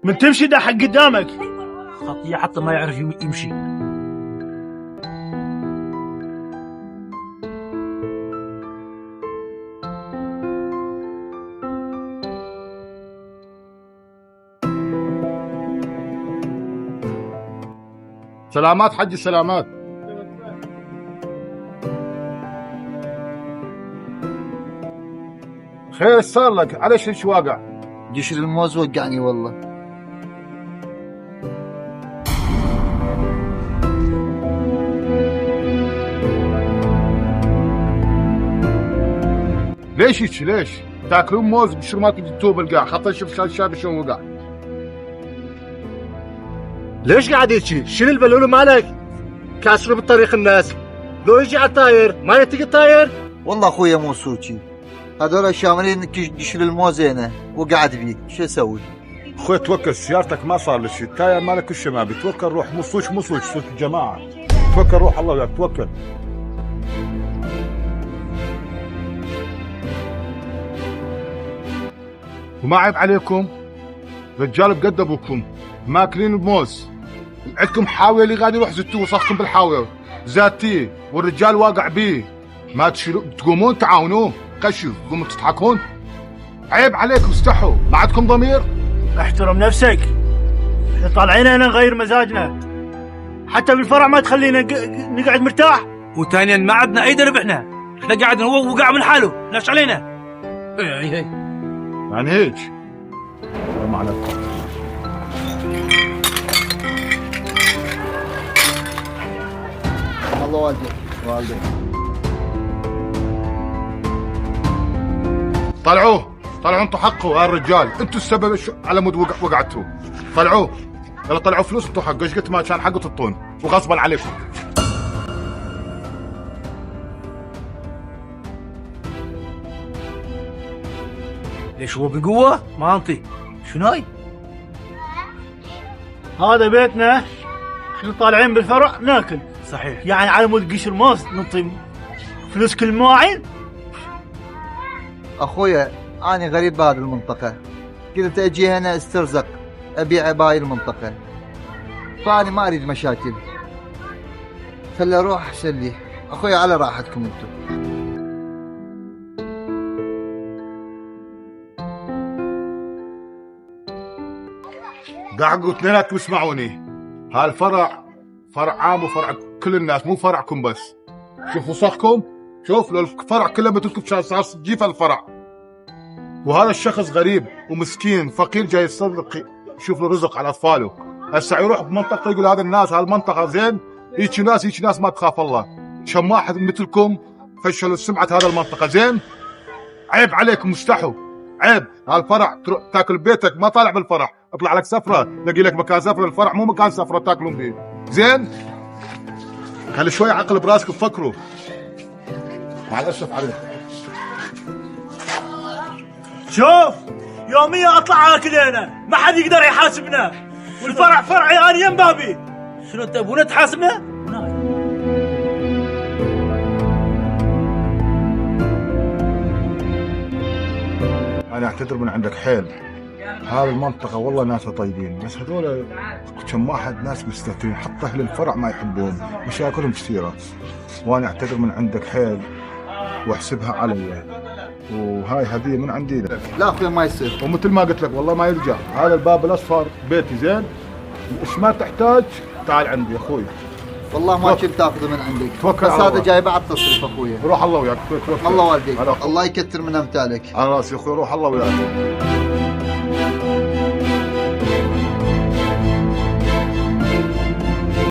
من تمشي ده حق قدامك. خطية حتى ما يعرف يمشي. سلامات حجي سلامات. خير صار لك؟ على ايش واقع؟ قشر الموز وقعني والله. ليش هيك ليش؟ تاكلون موز بشو ما تجدوه بالقاع، خاطر شوف الشاب شلون وقع. ليش قاعد هيك؟ شنو البلولو مالك؟ كاسروا بالطريق الناس. لو يجي على الطاير ما يتقي الطاير. والله اخويا مو سوتشي، هذول الشامرين قشر الموز هنا وقعد بيه، شو اسوي؟ اخوي توكل، سيارتك ما صار لك شيء، التاير مالك الشمال، توكل روح. مو صوت الجماعه. توكل روح الله وياك، توكل. وما عيب عليكم؟ رجال بقد ابوكم ماكلين الموز، عندكم حاويه اللي قاعد يروح زتوه وصخكم بالحاويه زاتيه والرجال واقع بيه، ما تقومون تعاونوه؟ قشوا تقومون تضحكون؟ عيب عليكم، استحوا، ما عندكم ضمير؟ احترم نفسك. احنا طالعين هنا نغير مزاجنا، حتى بالفرع ما تخلينا نقعد مرتاح. وثانيا ما عندنا اي درب، احنا قاعد هو وقع من حاله، ليش علينا؟ يعني هيك ما عليكم. الله والديك. طلعوه انتوا حقه، هالرجال انتوا السبب على مود وقعتوا. طلعوه، يلا طلعوا فلوس انتوا حقه، ايش قلت ما كان حقه تطون وغصبا عليكم. ليش هو بقوة؟ ما انطي. شنو هاي؟ هذا بيتنا، احنا طالعين بالفرع ناكل. صحيح. يعني على مود قشر موز نعطي فلوس كل مواعين؟ اخويا انا غريب بهذه المنطقة، قلت اجي هنا استرزق ابيع باقي المنطقة، فاني ما اريد مشاكل، خلي اروح احسن لي. اخويا على راحتكم انتم. قعدوا اثنيناتكم اسمعوني، هالفرع فرع عام وفرع كل الناس، مو فرعكم بس. شوفوا صخكم، شوف لو الفرع كله مثلكم صار جيف الفرع. وهذا الشخص غريب ومسكين فقير جاي يصدق يشوف له رزق على اطفاله، هسه يروح بمنطقته يقول هذا الناس هالمنطقه زين، هيك ناس ما تخاف الله، شماح مثلكم فشلوا سمعه هذا المنطقه زين. عيب عليكم، استحوا، عيب. هالفرع تروح تاكل بيتك، ما طالع بالفرع، اطلع لك سفره تلاقي لك مكان سفره، الفرع مو مكان سفره تاكلون به زين. خلي شوي عقل براسكم، فكروا. مع الاسف عليك. شوف يوميا اطلع اكل هنا، ما حد يقدر يحاسبنا، والفرع فرعي انا يم بابي. شنو تبون تحاسبنا؟ انا اعتذر من عندك حيل، هذه المنطقة والله ناسها طيبين، بس هذول كم واحد ناس مستهترين، حتى اهل الفرع ما يحبون، مشاكلهم كثيرة، وانا اعتذر من عندك حيل واحسبها علي، وهاي هدية من عندي لك. لا اخويا ما يصير، ومثل ما قلت لك والله ما يرجع، هذا الباب الاصفر بيتي زين، ايش ما تحتاج تعال عندي يا اخوي. والله ما كنت تاخذه من عندك، توكل بس على هذا الله. جاي بعد تصريف اخويا. روح الله وياك. الله والديك، الله يكثر من امثالك. على راسي يا اخوي، روح الله وياك.